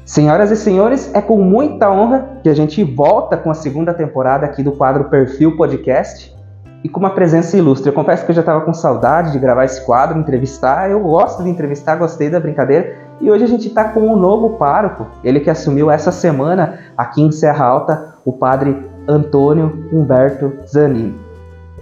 Senhoras e senhores, é com muita honra que a gente volta com a segunda temporada aqui do quadro Perfil Podcast e com uma presença ilustre. Eu confesso que eu já estava com saudade de gravar esse quadro, entrevistar. Eu gosto de entrevistar, gostei da brincadeira. E hoje a gente está com um novo pároco, ele que assumiu essa semana aqui em Serra Alta, o padre Antônio Humberto Zanini.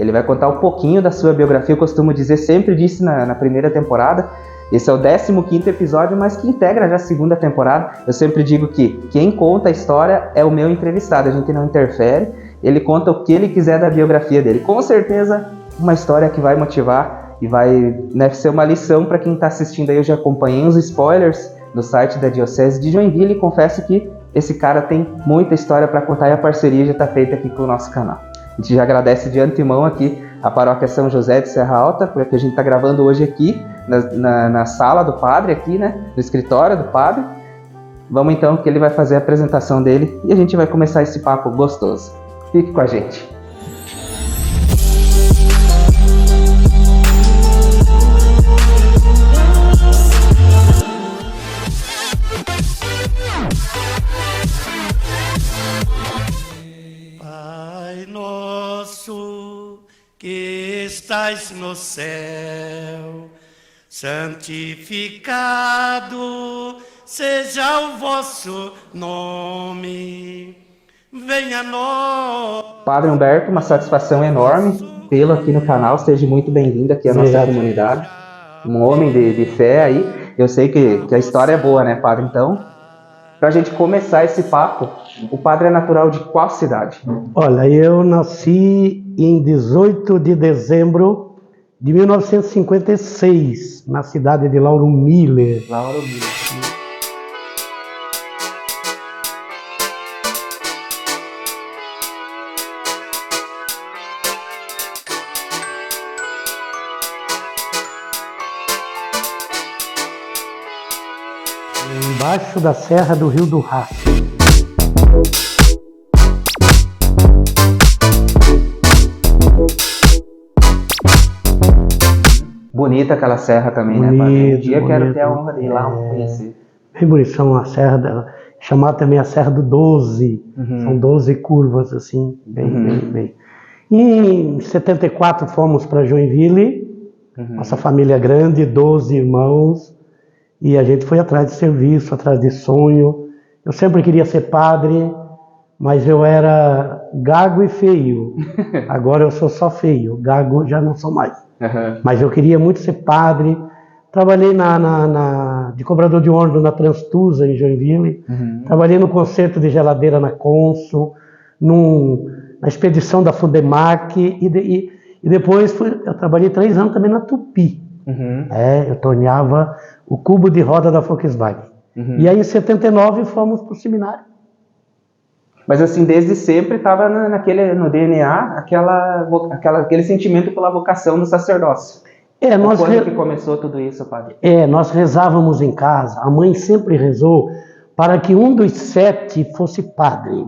Ele vai contar um pouquinho da sua biografia, eu costumo dizer, sempre disse na primeira temporada. Esse é o 15º episódio, mas que integra já a segunda temporada. Eu sempre digo que quem conta a história é o meu entrevistado, a gente não interfere. Ele conta o que ele quiser da biografia dele. Com certeza, uma história que vai motivar e vai ser uma lição para quem está assistindo aí. Eu já acompanhei os spoilers no site da Diocese de Joinville e confesso que esse cara tem muita história para contar e a parceria já está feita aqui com o nosso canal. A gente já agradece de antemão aqui a Paróquia São José de Serra Alta, porque a gente está gravando hoje aqui na sala do padre, aqui, né, no escritório do padre. Vamos então que ele vai fazer a apresentação dele e a gente vai começar esse papo gostoso. Fique com a gente. Pai nosso que estais no céu, santificado seja o vosso nome. Venha a nós. Padre Humberto, uma satisfação enorme tê-lo aqui no canal. Seja muito bem-vindo aqui à nossa comunidade. Um homem de fé aí. Eu sei que a história é boa, né, padre? Então, para a gente começar esse papo, o padre é natural de qual cidade? Olha, eu nasci em 18 de dezembro de 1956, na cidade de Lauro Miller. Lauro Miller. Embaixo da Serra do Rio do Rastro. Bonita aquela serra também, bonito, né, padre? Um dia bonito, quero ter a honra de ir lá conhecer. Bem bonito, são a serra dela, chamada também a Serra do 12. São 12 curvas, assim, bem. E em 74 fomos para Joinville, nossa família grande, 12 irmãos. E a gente foi atrás de serviço, atrás de sonho. Eu sempre queria ser padre, mas eu era gago e feio. Agora eu sou só feio, gago já não sou mais. Mas eu queria muito ser padre. Trabalhei de cobrador de ônibus na Transtusa, em Joinville. Trabalhei no concerto de geladeira na Consul, na expedição da Fundemac. E depois eu trabalhei 3 anos também na Tupi. Eu torneava o cubo de roda da Volkswagen. E aí em 79 fomos para o seminário. Mas assim, desde sempre estava no DNA aquele sentimento pela vocação do sacerdócio. Quando que começou tudo isso, padre? Nós rezávamos em casa. A mãe sempre rezou para que um dos 7 fosse padre.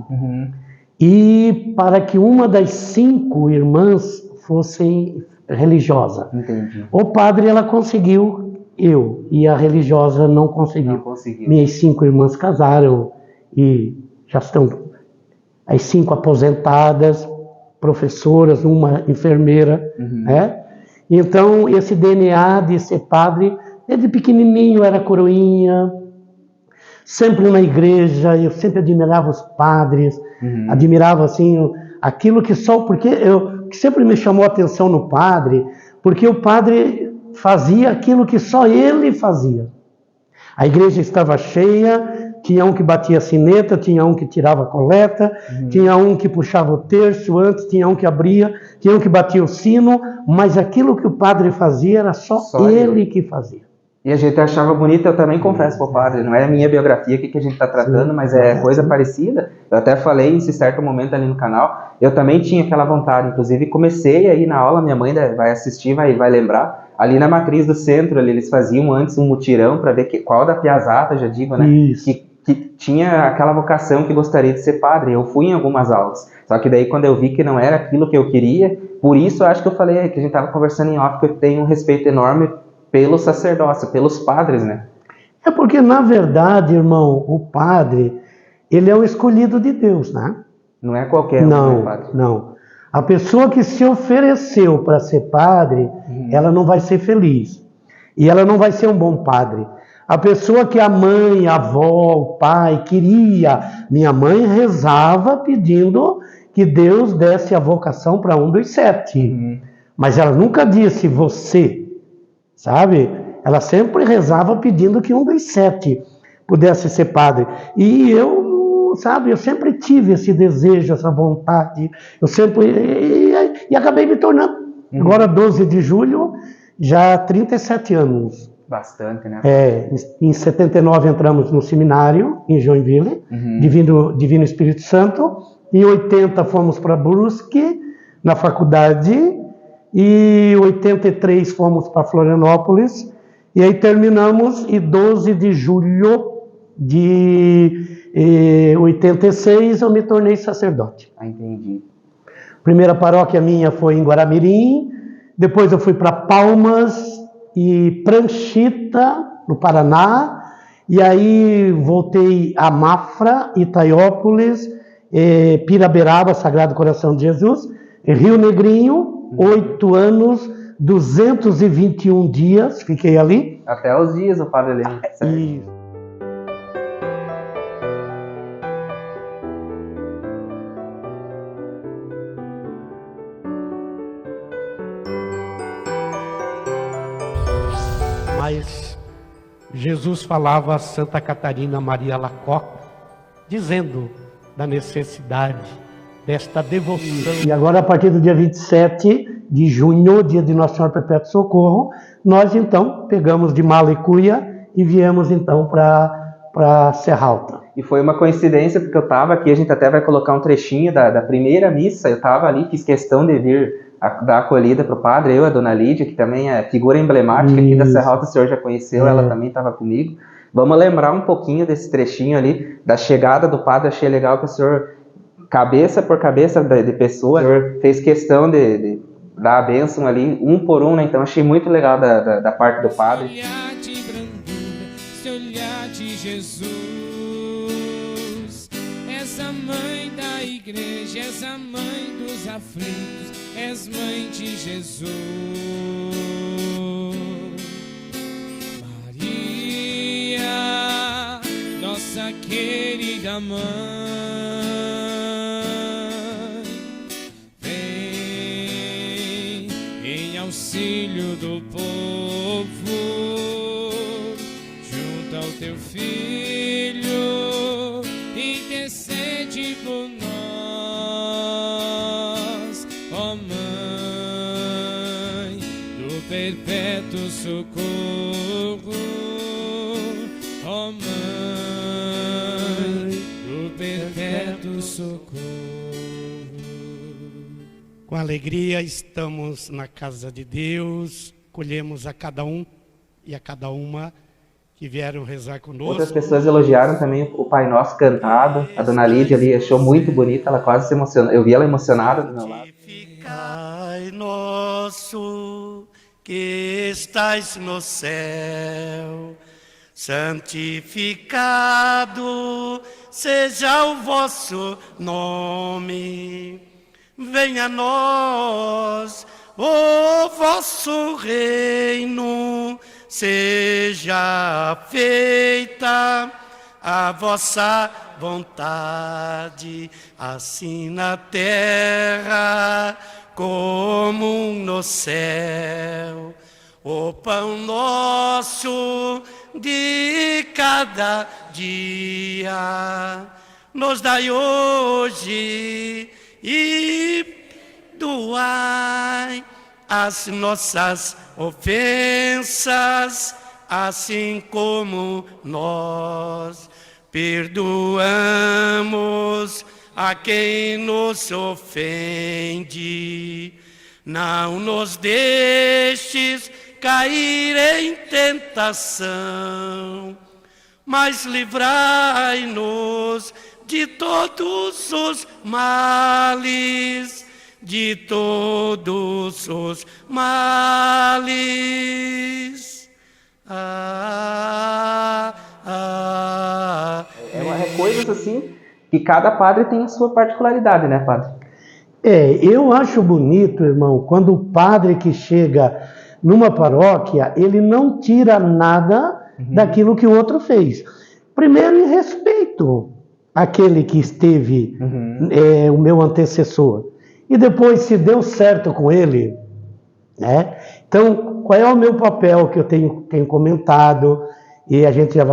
E para que uma das 5 irmãs fosse religiosa. Entendi. O padre ela conseguiu, e a religiosa não conseguiu. Minhas 5 irmãs casaram e já estão as 5 aposentadas, professoras, uma enfermeira, né? Então esse DNA de ser padre, desde pequenininho era coroinha, sempre na igreja, eu sempre admirava os padres, admirava assim aquilo que que sempre me chamou a atenção no padre, porque o padre fazia aquilo que só ele fazia. A igreja estava cheia, tinha um que batia a sineta, tinha um que tirava a coleta, tinha um que puxava o terço antes, tinha um que abria, tinha um que batia o sino, mas aquilo que o padre fazia era só ele que fazia. E a gente achava bonito, eu também confesso pro padre, não é a minha biografia aqui que a gente está tratando, mas é coisa parecida. Eu até falei em certo momento ali no canal, eu também tinha aquela vontade, inclusive comecei aí na aula, minha mãe vai assistir, vai lembrar, ali na matriz do centro, ali, eles faziam antes um mutirão para ver qual da piazata, já digo, né, que tinha aquela vocação que gostaria de ser padre. Eu fui em algumas aulas, só que daí quando eu vi que não era aquilo que eu queria, por isso eu acho que eu falei que a gente estava conversando em off, que eu tenho um respeito enorme pelo sacerdócio, pelos padres, né? É porque, na verdade, irmão, o padre, ele é o escolhido de Deus, né? Não é qualquer um, Não, né, padre? não. A pessoa que se ofereceu para ser padre, ela não vai ser feliz. E ela não vai ser um bom padre. A pessoa que a mãe, a avó, o pai queria. Minha mãe rezava pedindo que Deus desse a vocação para um dos 7. Mas ela nunca disse você, sabe? Ela sempre rezava pedindo que um dos 7 pudesse ser padre. E eu, sabe, eu sempre tive esse desejo, essa vontade. Eu sempre... E acabei me tornando. Agora, 12 de julho, já há 37 anos. Bastante, né? Em 79 entramos no seminário, em Joinville, Divino Espírito Santo. Em 80 fomos para Brusque, na faculdade. E em 83 fomos para Florianópolis. E aí terminamos em 12 de julho de 86 eu me tornei sacerdote. Ah, entendi. Primeira paróquia minha foi em Guaramirim. Depois eu fui para Palmas e Pranchita, no Paraná, e aí voltei a Mafra, Itaiópolis, Piraberaba, Sagrado Coração de Jesus, Rio Negrinho, 8 anos, 221 dias, fiquei ali. Até os dias o padre lembra. E... Mas Jesus falava a Santa Catarina Maria Alacoque, dizendo da necessidade desta devoção. E agora, a partir do dia 27 de junho, dia de Nossa Senhora Perpétuo Socorro, nós então pegamos de mala e cuia e viemos então para Serra Alta. E foi uma coincidência, porque eu estava aqui, a gente até vai colocar um trechinho da primeira missa, eu estava ali, fiz questão de vir dar acolhida para o padre, eu e a dona Lídia, que também é figura emblemática aqui da Serra Alta, o senhor já conheceu, ela também estava comigo. Vamos lembrar um pouquinho desse trechinho ali, da chegada do padre. Achei legal que o senhor, cabeça por cabeça de pessoa, o senhor fez questão de dar a bênção ali, um por um, né? Então achei muito legal da parte do padre. Olhar de brandura, esse olhar de Jesus, és a mãe da igreja, és a mãe dos aflitos, és mãe de Jesus. Maria, nossa querida mãe, vem em auxílio do povo, junto ao teu filho, intercede por nós, ó Mãe do perpétuo socorro, ó Mãe do perpétuo socorro. Com alegria estamos na casa de Deus, colhemos a cada um e a cada uma que vieram rezar conosco. Outras pessoas elogiaram também o Pai Nosso cantado. A dona Lídia ali achou muito bonita, ela quase se emocionou. Eu vi ela emocionada do meu lado. Pai nosso que estais no céu, santificado seja o vosso nome. Venha a nós o vosso reino, seja feita a vossa vontade, assim na terra como no céu. O pão nosso de cada dia nos dai hoje, e doai as nossas ofensas, assim como nós perdoamos a quem nos ofende. Não nos deixes cair em tentação, mas livrai-nos de todos os males, de todos os males. Amém. coisas assim que cada padre tem a sua particularidade, né, padre? Eu acho bonito, irmão, quando o padre que chega numa paróquia, ele não tira nada daquilo que o outro fez. Primeiro, em respeito àquele que esteve, o meu antecessor. E depois, se deu certo com ele, né? Então, qual é o meu papel que eu tenho comentado? E a gente já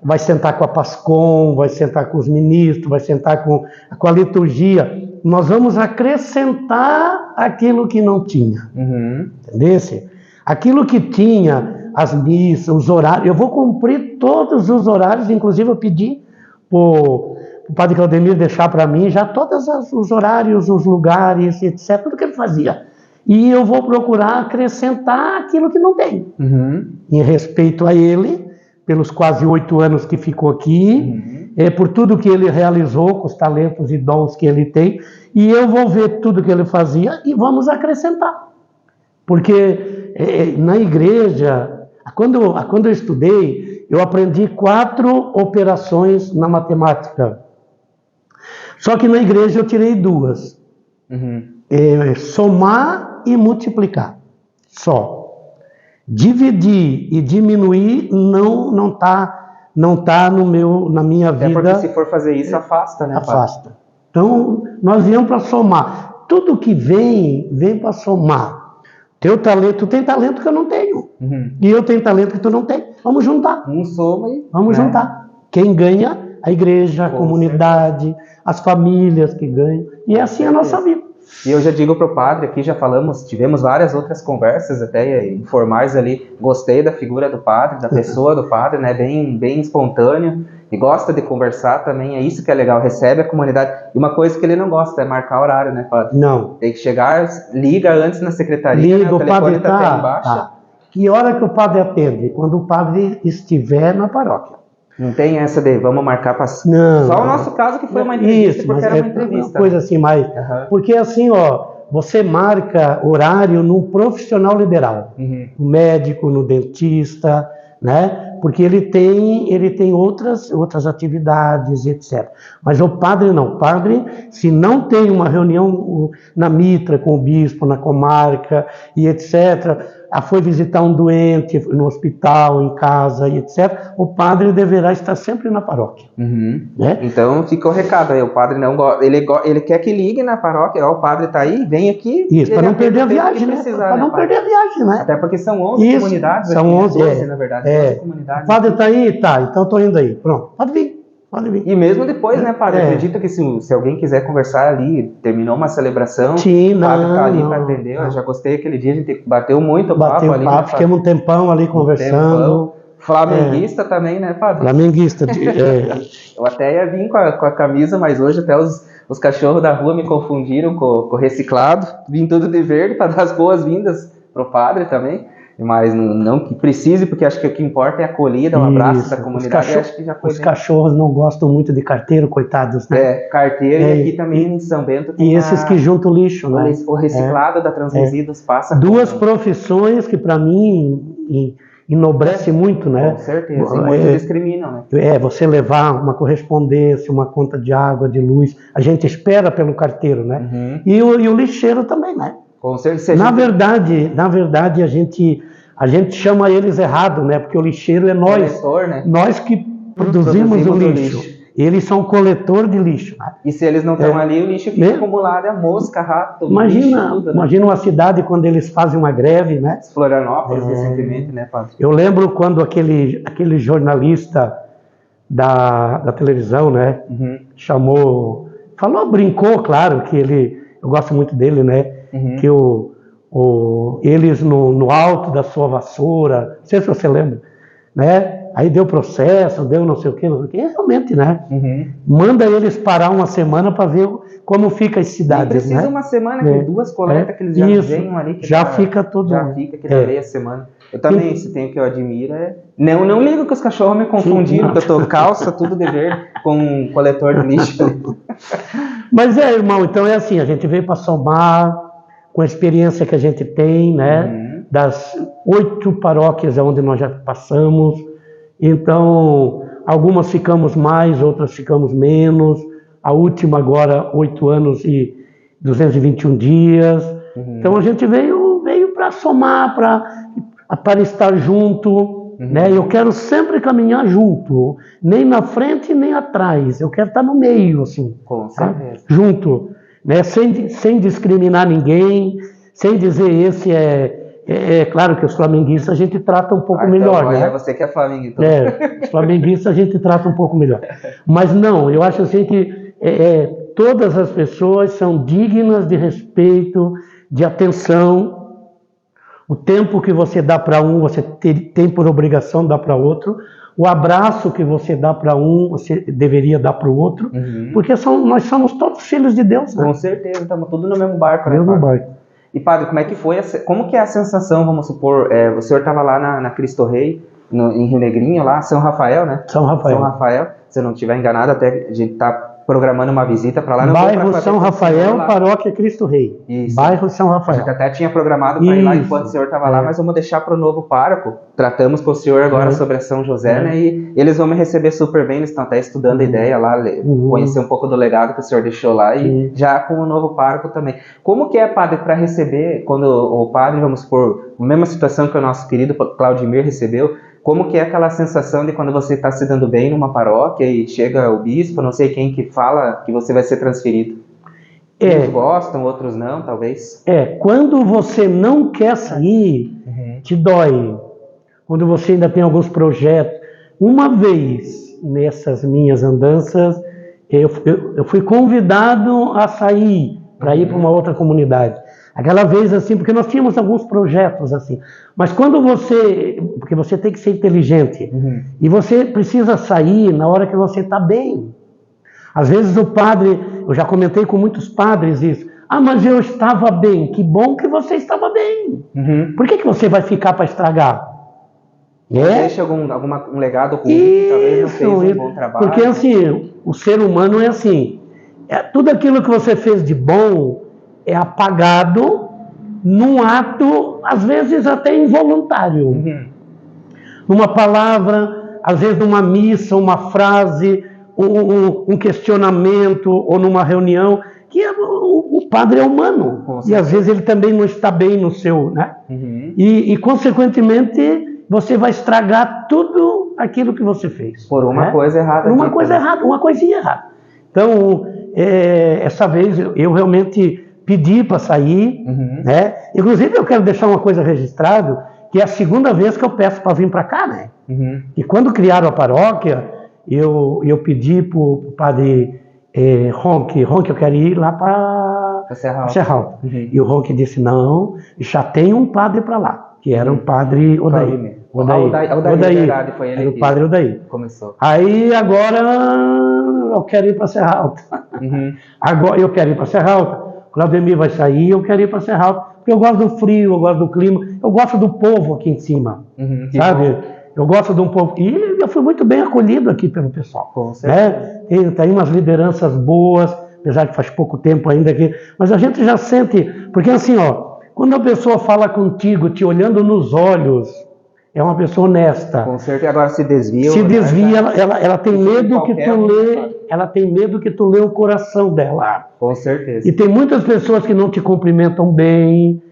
vai sentar com a PASCOM, vai sentar com os ministros, vai sentar com a liturgia. Nós vamos acrescentar aquilo que não tinha. Entendeu? Aquilo que tinha, as missas, os horários, eu vou cumprir todos os horários, inclusive eu pedi para o padre Claudemir deixar para mim já todos os horários, os lugares, etc., tudo que ele fazia. E eu vou procurar acrescentar aquilo que não tem. Em respeito a ele, pelos quase 8 anos que ficou aqui, por tudo que ele realizou, com os talentos e dons que ele tem, e eu vou ver tudo que ele fazia e vamos acrescentar. Porque na igreja, quando eu estudei, eu aprendi 4 operações na matemática. Só que na igreja eu tirei 2. Somar e multiplicar. Só. Dividir e diminuir não tá na minha vida. Até porque se for fazer isso, afasta, né? Afasta. Então, nós viemos para somar. Tudo que vem para somar. Teu talento, tu tem talento que eu não tenho. E eu tenho talento que tu não tem. Vamos juntar. Soma e... Vamos juntar. Quem ganha? A igreja, a comunidade, as famílias que ganham. E é assim a nossa vida. E eu já digo para o padre, aqui já tivemos várias outras conversas até informais ali, gostei da figura do padre, da pessoa do padre, né, bem espontâneo, e gosta de conversar também, é isso que é legal, recebe a comunidade. E uma coisa que ele não gosta é marcar horário, né, padre? Não. Tem que chegar, liga antes na secretaria, liga, né, o telefone tá até embaixo. Tá. Que hora que o padre atende? Quando o padre estiver na paróquia. Não tem essa de vamos marcar para... Só o nosso caso que foi uma entrevista, porque era uma entrevista. Uma coisa assim, mais... Porque assim, você marca horário num profissional liberal. No médico, no dentista, né? Porque ele tem outras atividades, etc. Mas o padre não. O padre, se não tem uma reunião na mitra com o bispo, na comarca e etc., foi visitar um doente no hospital, em casa e etc., o padre deverá estar sempre na paróquia. Né? Então fica o recado aí, o padre não gosta, ele quer que ligue na paróquia, o padre está aí, vem aqui. Isso, para não perder a viagem, né? Para não perder a viagem, né? Até porque são 11 comunidades. São 11, na verdade, 11 comunidades. O padre está aí? Tá, então estou indo aí. Pronto, pode vir. E mesmo depois, né, padre? Acredito que se alguém quiser conversar ali, terminou uma celebração, sim, o padre tá ali para atender. Eu já gostei aquele dia, a gente bateu muito papo ali. Ficamos um tempão ali conversando. Flamenguista também, né, padre? Flamenguista. Eu até ia vir com a camisa, mas hoje até os cachorros da rua me confundiram com o reciclado. Vim tudo de verde para dar as boas-vindas pro padre também. Mas não que precise, porque acho que o que importa é a acolhida, o abraço da comunidade. Acho que já foi os cachorros não gostam muito de carteiro, coitados, né? Carteiro, e aqui também em São Bento tem esses que juntam lixo, né? O reciclado da Transresíduos passa... 2 profissões que para mim enobrece muito, né? Com certeza, e muitos discriminam, né? Você levar uma correspondência, uma conta de água, de luz, a gente espera pelo carteiro, né? E o lixeiro também, né? Com certeza. Na verdade, a gente chama eles errado, né? Porque o lixeiro é nós. Coletor, né? Nós que produzimos o lixo. Eles são coletor de lixo. Né? E se eles não estão ali, o lixo fica acumulado, mosca, rato, lixo, tudo, né? Imagina uma cidade quando eles fazem uma greve, né? Florianópolis, recentemente, né, padre? Eu lembro quando aquele jornalista da televisão, né? Brincou, claro, que eu gosto muito dele, né? Que eles no alto da sua vassoura, não sei se você lembra, né? Aí deu processo, deu não sei o que, realmente, né? Manda eles parar uma semana para ver como fica as cidades, precisa, né? Uma semana com 2 coletas que eles já venham ali. Que fica tudo. Já fica que meia semana. Eu também, se tem o que eu admiro, não ligo que os cachorros me confundiram, porque eu tô calça, tudo de verde, com um coletor de lixo. Mas irmão, então é assim, a gente veio para somar com a experiência que a gente tem, né? Das 8 paróquias onde nós já passamos. Então, Algumas ficamos mais, outras ficamos menos. A última agora, 8 anos e 221 dias. Então a gente veio para somar, para estar junto. Né? Eu quero sempre caminhar junto, nem na frente nem atrás. Eu quero estar no meio, assim. Com certeza. Junto. Né? Sem discriminar ninguém, sem dizer esse é claro que os flamenguistas a gente trata um pouco melhor, então, né? Você que é Flamengo, então. Os flamenguistas a gente trata um pouco melhor. Mas não, eu acho assim que todas as pessoas são dignas de respeito, de atenção. O tempo que você dá para um, você tem por obrigação dar para outro. O abraço que você dá para um, você deveria dar para o outro. Porque nós somos todos filhos de Deus, né? Com certeza, estamos todos no mesmo barco, né? Mesmo barco. E padre, como é que foi? Como que é a sensação, vamos supor, o senhor estava lá na Cristo Rei, em Rio Negrinho, lá, São Rafael, né? São Rafael. Se eu não estiver enganado, até a gente está programando uma visita para lá. Bairro São Rafael, Paróquia Cristo Rei. Isso. Bairro São Rafael. A gente até tinha programado para ir lá enquanto o senhor estava lá, mas vamos deixar para o novo pároco. Tratamos com o senhor agora sobre a São José, né? E eles vão me receber super bem, eles estão até estudando a ideia lá, conhecer um pouco do legado que o senhor deixou lá e já com o novo pároco também. Como que é, padre, para receber, quando o padre, vamos supor, a mesma situação que o nosso querido Claudimir recebeu, como que é aquela sensação de quando você está se dando bem numa paróquia e chega o bispo, não sei quem que fala que você vai ser transferido? Uns gostam, outros não, talvez. Quando você não quer sair, te dói. Quando você ainda tem alguns projetos. Uma vez, nessas minhas andanças, eu fui convidado a sair para ir para uma outra comunidade. Aquela vez assim, porque nós tínhamos alguns projetos assim. Mas quando porque você tem que ser inteligente. E você precisa sair na hora que você está bem. Às vezes o padre, eu já comentei com muitos padres isso. Mas eu estava bem. Que bom que você estava bem. Por que você vai ficar para estragar? Deixa um legado ruim, talvez não fez um bom trabalho. Porque assim, o ser humano é assim. Tudo aquilo que você fez de bom é apagado num ato, às vezes até involuntário. Numa palavra, às vezes numa missa, uma frase, um questionamento, ou numa reunião, que o padre é humano. E às vezes ele também não está bem no seu, né? E consequentemente, você vai estragar tudo aquilo que você fez. Por uma coisa errada. Por uma coisa errada, uma coisinha errada. Então, essa vez eu realmente pedi para sair, né? Inclusive eu quero deixar uma coisa registrada, que é a segunda vez que eu peço para vir para cá, né? E quando criaram a paróquia, eu pedi para o padre Ronque, eu quero ir lá para Serra Alta. E o Ronque disse, não, já tem um padre para lá, que era o padre Odaí. Verdade, foi ele era o padre Odaí. Começou. Aí agora eu quero ir para Serra Alta. Agora eu quero ir para Serra Alta. Claudemir vai sair, eu quero ir para Serra Alta, porque eu gosto do frio, eu gosto do clima, eu gosto do povo aqui em cima, sabe? Eu gosto de um povo, e eu fui muito bem acolhido aqui pelo pessoal. Com certeza. Né? Tem umas lideranças boas, apesar que faz pouco tempo ainda aqui, mas a gente já sente, porque assim, quando a pessoa fala contigo, te olhando nos olhos, é uma pessoa honesta. Com certeza, agora se desvia. Se desvia, ela tem medo que tu lê, ela tem medo que tu lê o coração dela. Com certeza. E tem muitas pessoas que não te cumprimentam bem,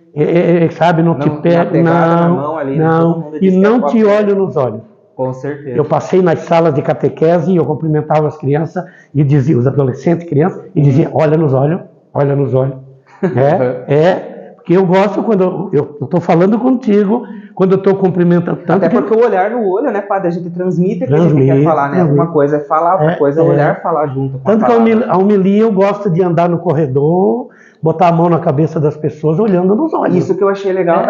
sabe, não te pegam, não, e não te olham nos olhos. Com certeza. Eu passei nas salas de catequese e eu cumprimentava as crianças e dizia, os adolescentes, crianças, e dizia, olha nos olhos. Porque eu gosto quando eu estou falando contigo, quando eu estou cumprimentando. Até porque o olhar no olho, né, padre? A gente transmite o que a gente quer falar, né? Uma coisa é falar, outra coisa é olhar, falar junto. Tanto que a homilia eu gosto de andar no corredor, botar a mão na cabeça das pessoas, olhando nos olhos. Isso que eu achei legal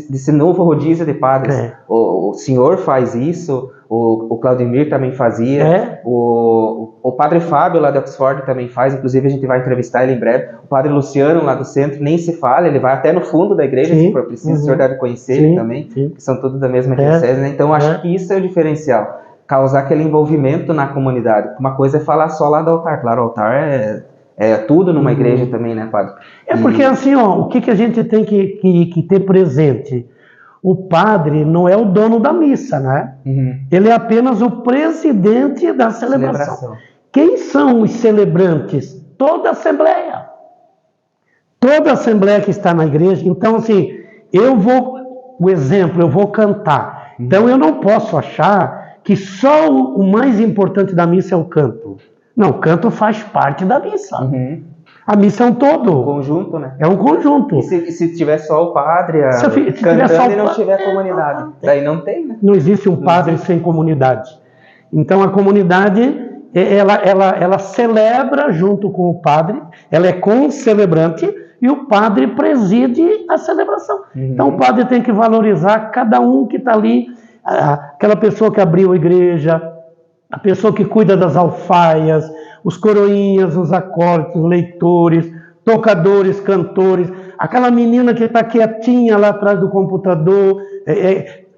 desse novo rodízio de padres. O senhor faz isso, o Claudemir também fazia, o padre Fábio lá de Oxford também faz, inclusive a gente vai entrevistar ele em breve. O padre Luciano lá do centro nem se fala, ele vai até no fundo da igreja, se for preciso, o senhor deve conhecer ele também, que são todos da mesma diocese, né? Então acho que isso é o diferencial, causar aquele envolvimento na comunidade. Uma coisa é falar só lá do altar, claro, o altar é tudo numa igreja também, né, padre? Porque assim, o que a gente tem que ter presente? o padre não é o dono da missa, né? Ele é apenas o presidente da celebração. Quem são os celebrantes? Toda a assembleia. Toda a assembleia que está na igreja. Então, assim, eu vou cantar. Então, eu não posso achar que só o mais importante da missa é o canto. Não, o canto faz parte da missa. A missa é um todo. Um conjunto, né? É um conjunto. E se tiver só o padre cantando e não tiver a comunidade? Daí não tem, né? Não existe um padre sem comunidade. Então a comunidade, ela celebra junto com o padre, ela é concelebrante e o padre preside a celebração. Então o padre tem que valorizar cada um que está ali, aquela pessoa que abriu a igreja, a pessoa que cuida das alfaias, os coroinhas, os acólitos, os leitores, tocadores, cantores, aquela menina que está quietinha lá atrás do computador,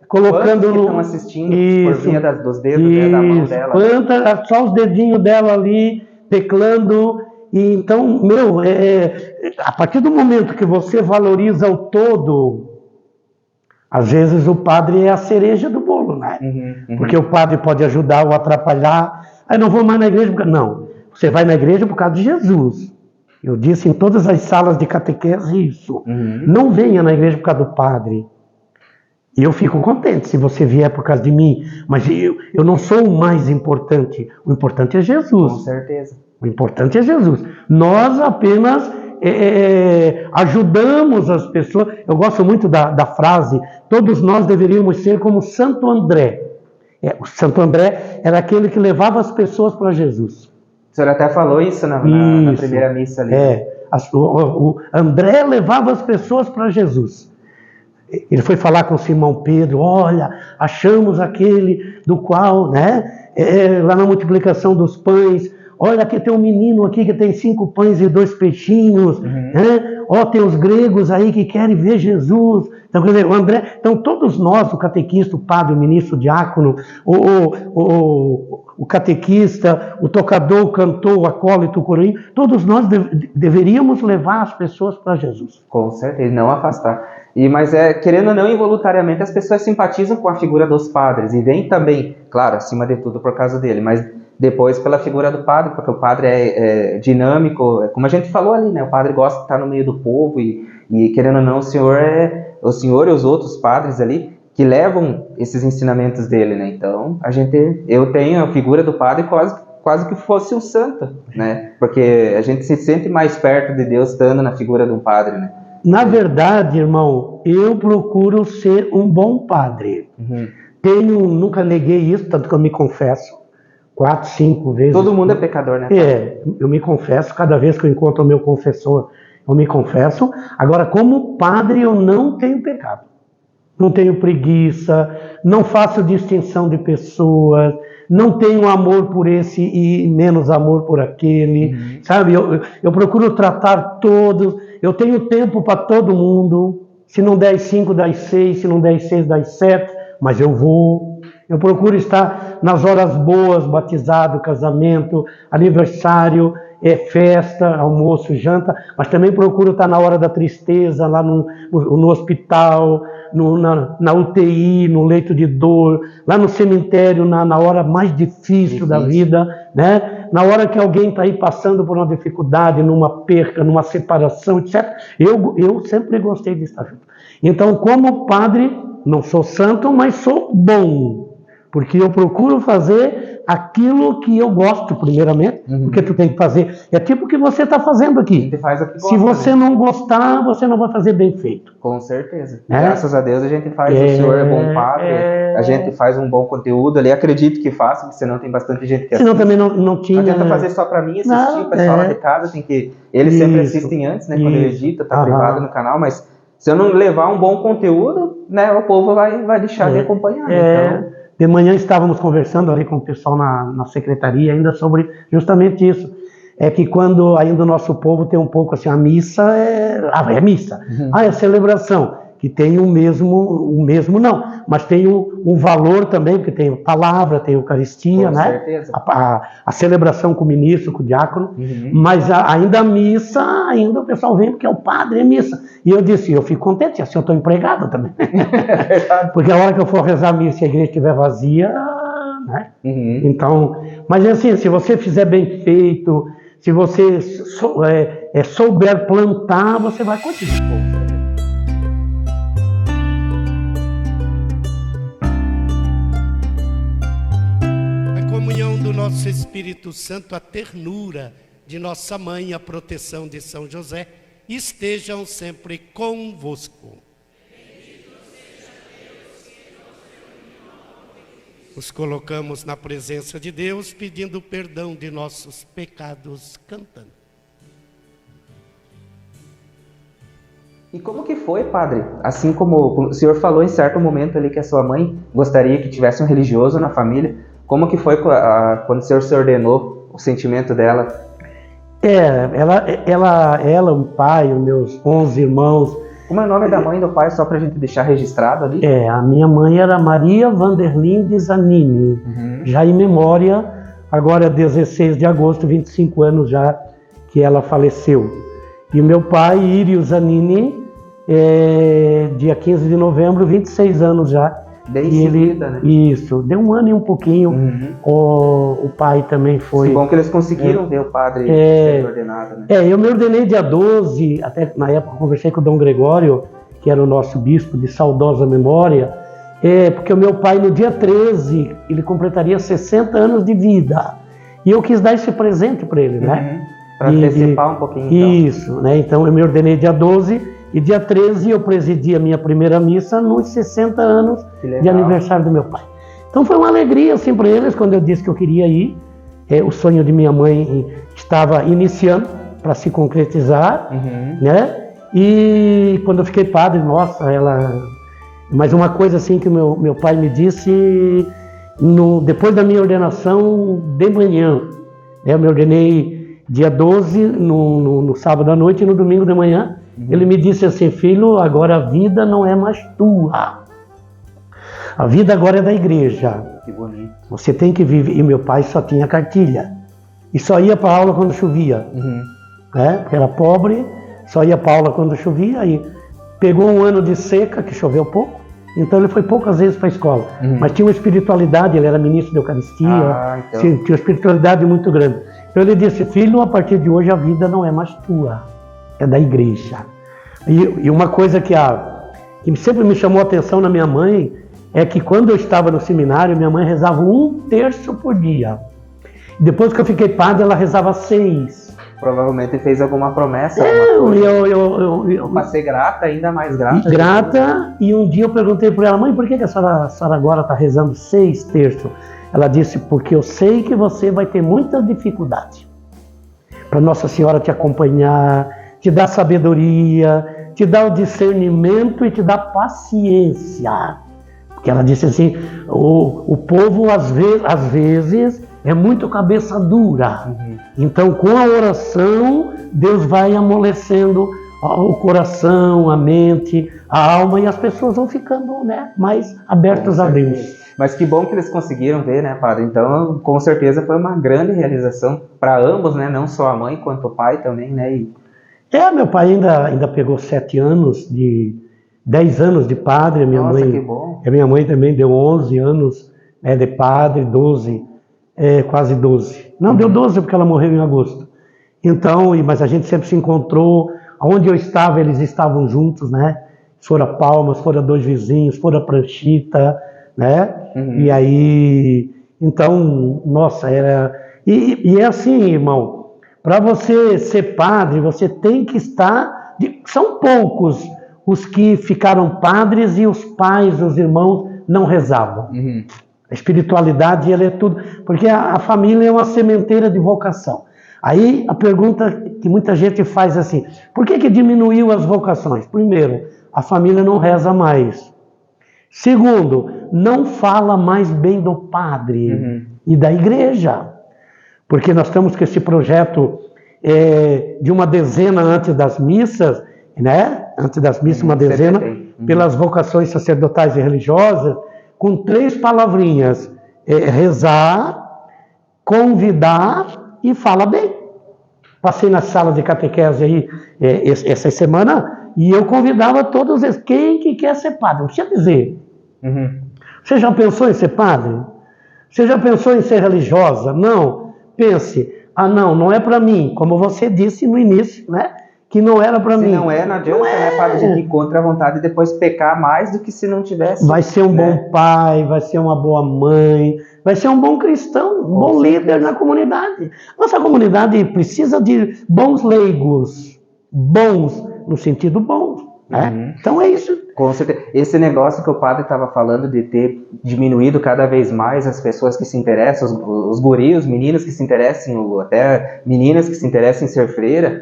colocando que estão assistindo por via dos dedos da mão dela. Só os dedinhos dela ali, teclando. E então, a partir do momento que você valoriza o todo, às vezes o padre é a cereja do bolo, né? Porque o padre pode ajudar ou atrapalhar. Aí não vou mais na igreja. Não, você vai na igreja por causa de Jesus. Eu disse em todas as salas de catequese isso. Não venha na igreja por causa do padre. E eu fico contente se você vier por causa de mim. Mas eu não sou o mais importante. O importante é Jesus. Com certeza. O importante é Jesus. Nós apenas ajudamos as pessoas. Eu gosto muito da frase, todos nós deveríamos ser como Santo André. O Santo André era aquele que levava as pessoas para Jesus. O senhor até falou isso na primeira missa ali. O André levava as pessoas para Jesus. Ele foi falar com Simão Pedro, olha, achamos aquele do qual, né, lá na multiplicação dos pães, olha, aqui tem um menino aqui que tem 5 pães e 2 peixinhos, né? Ó, tem os gregos aí que querem ver Jesus. Então, quer dizer, o André, então todos nós, o catequista, o padre, o ministro, o diácono, o catequista, o tocador, o cantor, o acólito, o coroinho, todos nós deveríamos levar as pessoas para Jesus. Com certeza, não afastar. Mas querendo ou não, involuntariamente as pessoas simpatizam com a figura dos padres e vem também, claro, acima de tudo por causa dele, mas depois pela figura do padre, porque o padre é dinâmico, como a gente falou ali, né? O padre gosta de estar no meio do povo e querendo ou não, o senhor e os outros padres ali que levam esses ensinamentos dele, né? Então, eu tenho a figura do padre quase que fosse um santo, né? Porque a gente se sente mais perto de Deus estando na figura de um padre, né? Na verdade, irmão, eu procuro ser um bom padre. Nunca neguei isso, tanto que eu me confesso 4, 5 vezes. Todo mundo é pecador, né? Eu me confesso, cada vez que eu encontro o meu confessor, eu me confesso. Agora, como padre, eu não tenho pecado. Não tenho preguiça, não faço distinção de pessoas, não tenho amor por esse e menos amor por aquele, sabe? Eu procuro tratar todos, eu tenho tempo para todo mundo. Se não der 5, dá 6, se não der 6, dá 7, mas eu vou. Eu procuro estar nas horas boas, batizado, casamento, aniversário, festa, almoço, janta, mas também procuro estar na hora da tristeza, lá no hospital, na UTI, no leito de dor, lá no cemitério, na hora mais difícil da vida, né? Na hora que alguém está aí passando por uma dificuldade, numa perca, numa separação, etc. Eu sempre gostei de estar junto. Então, como padre, não sou santo, mas sou bom. Porque eu procuro fazer aquilo que eu gosto, primeiramente, porque tu tem que fazer. É tipo o que você está fazendo aqui. Você faz o que gosta, se você não gostar, você não vai fazer bem feito. Com certeza. Graças a Deus a gente faz, o senhor é bom padre, a gente faz um bom conteúdo ali, acredito que faça, porque senão tem bastante gente que assiste. Senão também não tinha... Não adianta fazer só para mim, assistir, o pessoal lá de casa, tem que... Eles sempre assistem antes, né, quando eu edito, tá privado no canal, mas se eu não levar um bom conteúdo, né, o povo vai deixar de acompanhar, então... De manhã estávamos conversando ali com o pessoal na secretaria ainda sobre justamente isso. É que quando ainda o nosso povo tem um pouco assim, a missa é missa. É celebração. que tem o mesmo não, mas tem um valor também, porque tem palavra, tem Eucaristia, Com né? certeza. A celebração com o ministro, com o diácono, mas ainda a missa, ainda o pessoal vem porque é o padre, é missa. E eu disse, eu fico contente, assim eu estou empregado também. Porque a hora que eu for rezar a missa e a igreja estiver vazia, né? Então, mas assim, se você fizer bem feito, se você souber plantar, você vai continuar. A comunhão do nosso Espírito Santo, a ternura de nossa mãe, a proteção de São José, estejam sempre convosco. Nos colocamos na presença de Deus, pedindo perdão de nossos pecados, cantando. E como que foi, padre? Assim como o senhor falou em certo momento ali que a sua mãe gostaria que tivesse um religioso na família, como que foi quando o senhor se ordenou, o sentimento dela? Ela, o pai, os meus 11 irmãos. Como é o nome da mãe e do pai, só pra gente deixar registrado ali? A minha mãe era Maria Vanderlinde Zanini, já em memória, agora é 16 de agosto, 25 anos já que ela faleceu. E o meu pai, Írio Zanini, dia 15 de novembro, 26 anos já. Bem seguida, né? Isso, deu um ano e um pouquinho. O pai também foi. Que bom que eles conseguiram ver o padre ser ordenado, né? Eu me ordenei dia 12, até na época conversei com o Dom Gregório, que era o nosso bispo de saudosa memória, porque o meu pai no dia 13, ele completaria 60 anos de vida. E eu quis dar esse presente para ele, né? Para antecipar um pouquinho, então. Isso, né? Então eu me ordenei dia 12 e dia 13 eu presidi a minha primeira missa nos 60 anos de aniversário do meu pai. Então foi uma alegria assim para eles quando eu disse que eu queria ir. O sonho de minha mãe estava iniciando para se concretizar, né? E quando eu fiquei padre, nossa, mas uma coisa assim que meu pai me disse depois da minha ordenação de manhã, eu me ordenei dia 12 no sábado à noite e no domingo de manhã. Ele me disse assim, filho, agora a vida não é mais tua. A vida agora é da igreja. Que bonito. Você tem que viver. E meu pai só tinha cartilha. E só ia para aula quando chovia. Porque era pobre, só ia para aula quando chovia. Aí pegou um ano de seca, que choveu pouco. Então ele foi poucas vezes para a escola. Mas tinha uma espiritualidade, ele era ministro da Eucaristia. Então. Tinha uma espiritualidade muito grande. Então ele disse, filho, a partir de hoje a vida não é mais tua. É da igreja. E uma coisa que sempre me chamou a atenção na minha mãe é que quando eu estava no seminário, minha mãe rezava 1/3 por dia. Depois que eu fiquei padre, ela rezava 6. Provavelmente fez alguma promessa. Eu passei grata, ainda mais grata. Grata, e um dia eu perguntei para ela, mãe, por que a senhora agora está rezando 6/3? Ela disse, porque eu sei que você vai ter muita dificuldade. Para Nossa Senhora te acompanhar, te dar sabedoria, te dar o discernimento e te dar paciência. Porque ela disse assim, o povo às vezes é muito cabeça dura. Então com a oração, Deus vai amolecendo o coração, a mente, a alma, e as pessoas vão ficando, né, mais abertas a Deus. Mas que bom que eles conseguiram ver, né, padre? Então, com certeza foi uma grande realização para ambos, né? Não só a mãe, quanto o pai também, né? Meu pai ainda pegou 10 anos de padre. Nossa, que bom. A minha mãe também deu 11 anos de padre, 12, quase 12. Não, deu 12 porque ela morreu em agosto. Então, mas a gente sempre se encontrou. Onde eu estava, eles estavam juntos, né? Foram a Palmas, foram a Dois Vizinhos, foram a Pranchita, né? E aí, então, nossa, E é assim, irmão. Para você ser padre, você tem que estar... São poucos os que ficaram padres e os pais, os irmãos, não rezavam. A espiritualidade, ela é tudo... Porque a família é uma sementeira de vocação. Aí a pergunta que muita gente faz assim, por que diminuiu as vocações? Primeiro, a família não reza mais. Segundo, não fala mais bem do padre e da igreja. Porque nós estamos com esse projeto de uma dezena antes das missas, né? Antes das missas, uma dezena. pelas vocações sacerdotais e religiosas, com 3 palavrinhas: rezar, convidar e fala bem. Passei na sala de catequese aí essa semana e eu convidava todos eles. Quem que quer ser padre? Não precisa dizer. Você já pensou em ser padre? Você já pensou em ser religiosa? Não. Pense. Não é para mim. Como você disse no início, né? Que não era para mim. Se não adianta, né, padre, de ir contra a vontade e depois pecar mais do que se não tivesse. Vai ser um bom pai, vai ser uma boa mãe, vai ser um bom cristão, um bom líder na comunidade. Nossa comunidade precisa de bons leigos, bons no sentido bom. Né? Então é isso. Com certeza. Esse negócio que o padre estava falando de ter diminuído cada vez mais as pessoas que se interessam, os guris, os meninos que se interessam, até meninas que se interessam em ser freira,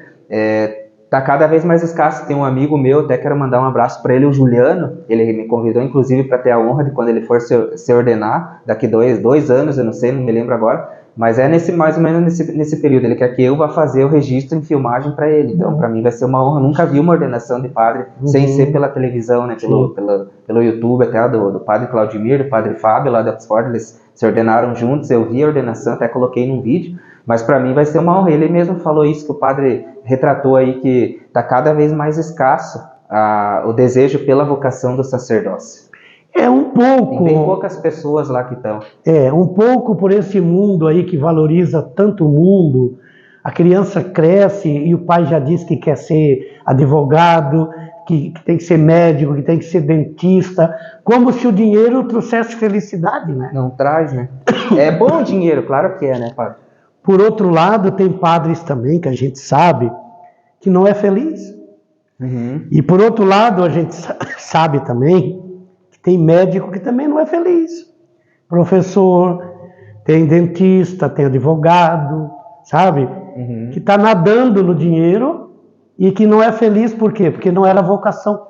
tá cada vez mais escasso. Tem um amigo meu, até quero mandar um abraço para ele, o Juliano. Ele me convidou, inclusive, para ter a honra de quando ele for se ordenar, daqui 2 anos, eu não sei, não me lembro agora. Mas mais ou menos nesse período. Ele quer que eu vá fazer o registro em filmagem para ele. Então, para mim vai ser uma honra. Nunca vi uma ordenação de padre sem ser pela televisão, né? Pelo YouTube, até do padre Claudimir, do padre Fábio, lá de Oxford. Eles se ordenaram juntos. Eu vi a ordenação, até coloquei num vídeo. Mas para mim vai ser uma honra. Ele mesmo falou isso, que o padre retratou aí, que está cada vez mais escasso o desejo pela vocação do sacerdócio. Um pouco. Tem bem poucas pessoas lá que estão. Um pouco por esse mundo aí que valoriza tanto o mundo. A criança cresce e o pai já diz que quer ser advogado, que tem que ser médico, que tem que ser dentista, como se o dinheiro trouxesse felicidade, né? Não traz, né? É bom o dinheiro, claro que é, né, padre? Por outro lado, tem padres também, que a gente sabe, que não é feliz. E por outro lado, a gente sabe também que tem médico que também não é feliz. Professor, tem dentista, tem advogado, sabe? Que está nadando no dinheiro e que não é feliz. Por quê? Porque não era vocação.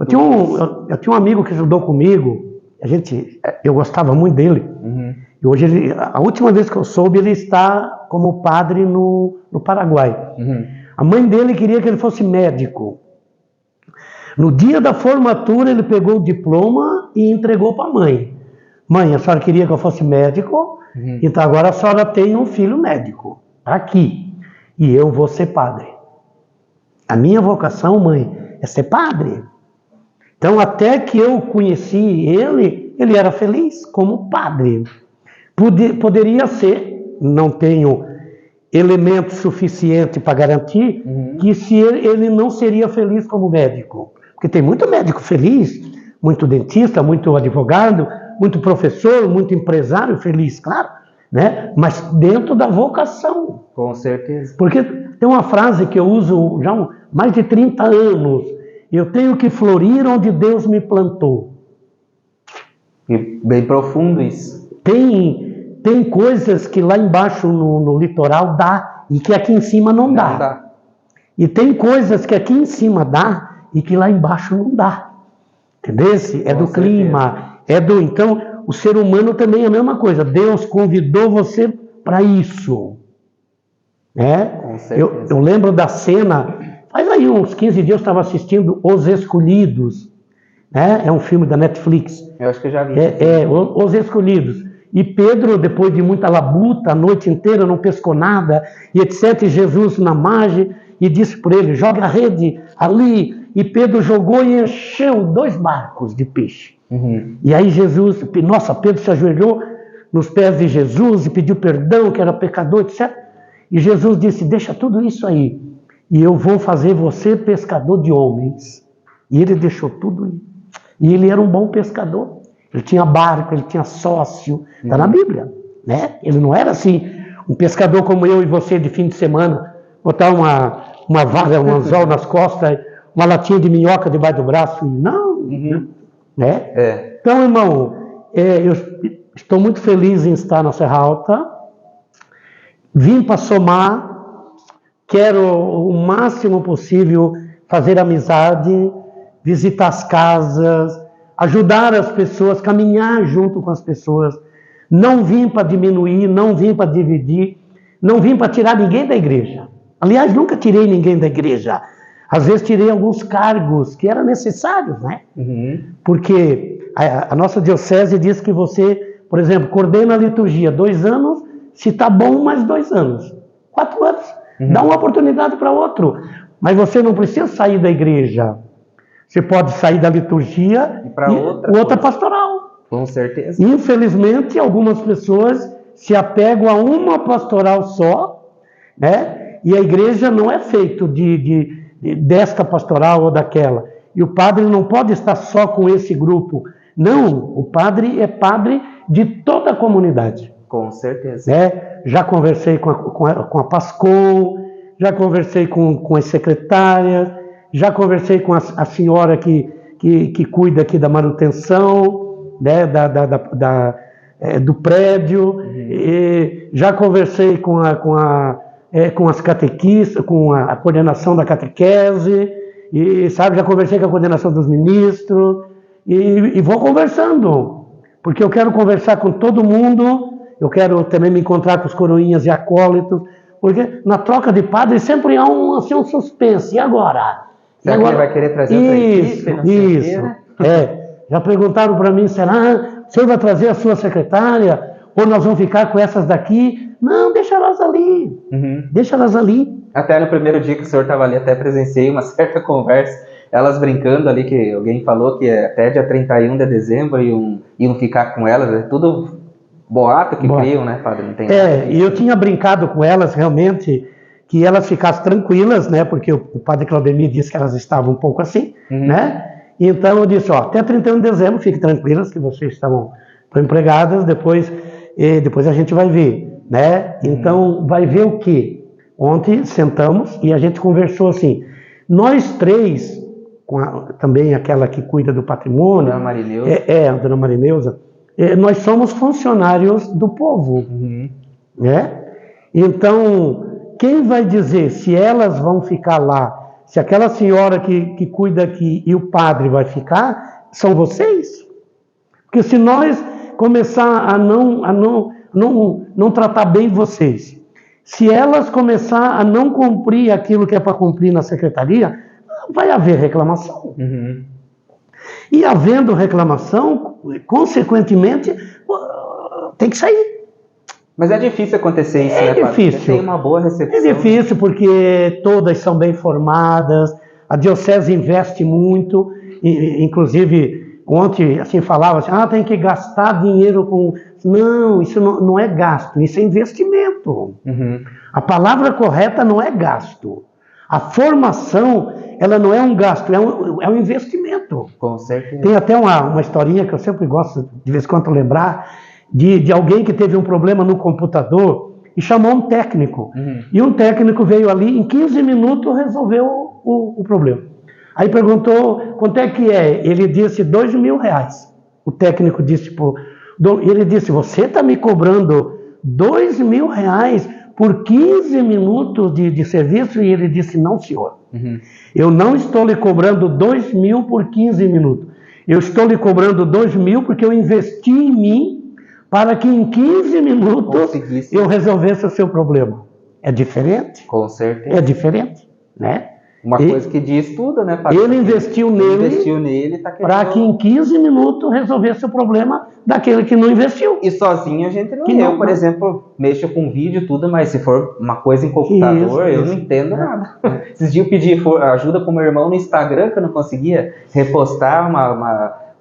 Eu tinha um amigo que estudou comigo, eu gostava muito dele. E hoje, a última vez que eu soube, ele está como padre no Paraguai. A mãe dele queria que ele fosse médico. No dia da formatura, ele pegou o diploma e entregou para a mãe. Mãe, a senhora queria que eu fosse médico, então agora a senhora tem um filho médico, aqui, e eu vou ser padre. A minha vocação, mãe, é ser padre. Então, até que eu conheci ele era feliz como padre. Poderia ser, não tenho elemento suficiente para garantir, que se ele não seria feliz como médico. Porque tem muito médico feliz, muito dentista, muito advogado, muito professor, muito empresário feliz, claro, né? Mas dentro da vocação. Com certeza. Porque tem uma frase que eu uso já há mais de 30 anos. Eu tenho que florir onde Deus me plantou. E bem profundo isso. Tem coisas que lá embaixo no litoral dá e que aqui em cima não dá. E tem coisas que aqui em cima dá e que lá embaixo não dá. Entendeu? É do clima, Então, o ser humano também é a mesma coisa. Deus convidou você para isso. Né? Eu lembro da cena, faz aí uns 15 dias eu estava assistindo Os Escolhidos. Né? É um filme da Netflix. Eu acho que eu já vi. Os Escolhidos. E Pedro, depois de muita labuta, a noite inteira não pescou nada, e etc. E Jesus na margem, e disse por ele, joga a rede ali. E Pedro jogou e encheu 2 barcos de peixe. E aí Pedro se ajoelhou nos pés de Jesus e pediu perdão, que era pecador, etc. E Jesus disse, deixa tudo isso aí, e eu vou fazer você pescador de homens. E ele deixou tudo aí. E ele era um bom pescador. Ele tinha barco, ele tinha sócio. Está na Bíblia. Né? Ele não era assim, um pescador como eu e você de fim de semana, botar uma vara, um anzol nas costas, uma latinha de minhoca debaixo do braço. Não. Né? Então, irmão, eu estou muito feliz em estar na Serra Alta. Vim para somar. Quero o máximo possível fazer amizade, visitar as casas, ajudar as pessoas, caminhar junto com as pessoas. Não vim para diminuir, não vim para dividir, não vim para tirar ninguém da igreja. Aliás, nunca tirei ninguém da igreja. Às vezes tirei alguns cargos que eram necessários, né? Porque a nossa diocese diz que você, por exemplo, coordena a liturgia 2 anos, se está bom, mais 2 anos. 4 anos. Dá uma oportunidade para outro. Mas você não precisa sair da igreja. Você pode sair da liturgia E para outra pastoral. Com certeza. Infelizmente, algumas pessoas se apegam a uma pastoral só, né? E a igreja não é feita desta pastoral ou daquela. E o padre não pode estar só com esse grupo. Não, o padre é padre de toda a comunidade. Com certeza. Né? Já conversei com a Pascom, já conversei com as secretárias, já conversei com a senhora que cuida aqui da manutenção, né, do prédio, e já conversei com as catequistas, com a coordenação da catequese, e sabe, já conversei com a coordenação dos ministros, e vou conversando, porque eu quero conversar com todo mundo. Eu quero também me encontrar com os coroinhas e acólitos, porque na troca de padres sempre há um suspense. E agora? Será que ele vai querer trazer outra equipe? Não sei o quê, né? Já perguntaram para mim, será? O senhor vai trazer a sua secretária? Ou nós vamos ficar com essas daqui? Não, deixa elas ali. Deixa elas ali. Até no primeiro dia que o senhor estava ali, até presenciei uma certa conversa, elas brincando ali, que alguém falou que até dia 31 de dezembro iam ficar com elas, é tudo boato que criam, né, padre? Não tem nada. E eu tinha brincado com elas, realmente, que elas ficassem tranquilas, né, porque o padre Claudemir disse que elas estavam um pouco assim, né, então eu disse, até 31 de dezembro, fiquem tranquilas que vocês estão empregadas, depois a gente vai ver, né, então vai ver o quê? Ontem sentamos e a gente conversou assim, nós 3, também aquela que cuida do patrimônio, Dona Marineuza. a Dona Marineuza, nós somos funcionários do povo, né? Então, quem vai dizer se elas vão ficar lá, se aquela senhora que cuida aqui e o padre vai ficar, são vocês. Porque se nós começar a não tratar bem vocês, se elas começar a não cumprir aquilo que é para cumprir na secretaria, vai haver reclamação. E havendo reclamação, consequentemente, tem que sair. Mas é difícil acontecer isso, né, padre? Difícil. Tem uma boa recepção. É difícil porque todas são bem formadas, a diocese investe muito, inclusive ontem assim falava assim, tem que gastar dinheiro com... Não, isso não é gasto, isso é investimento. A palavra correta não é gasto. A formação, ela não é um gasto, é um investimento. Com certeza. Tem até uma historinha que eu sempre gosto de vez em quando lembrar, de alguém que teve um problema no computador e chamou um técnico. E um técnico veio ali, em 15 minutos resolveu o problema. Aí perguntou, quanto é que é? Ele disse, R$2.000. O técnico disse, ele disse, você está me cobrando R$2.000 por 15 minutos de serviço? E ele disse, não, senhor. Eu não estou lhe cobrando 2.000 por 15 minutos. Eu estou lhe cobrando 2.000 porque eu investi em mim para que em 15 minutos eu resolvesse o seu problema. É diferente? Com certeza. É diferente, né? Uma coisa que diz tudo, né, padre? Ele investiu nele tá para que em 15 minutos resolvesse o problema daquele que não investiu. E sozinho a gente não ia. Eu, por exemplo, mexo com vídeo tudo, mas se for uma coisa em computador, eu não entendo nada. Esses dias eu pedi ajuda para o meu irmão no Instagram, que eu não conseguia repostar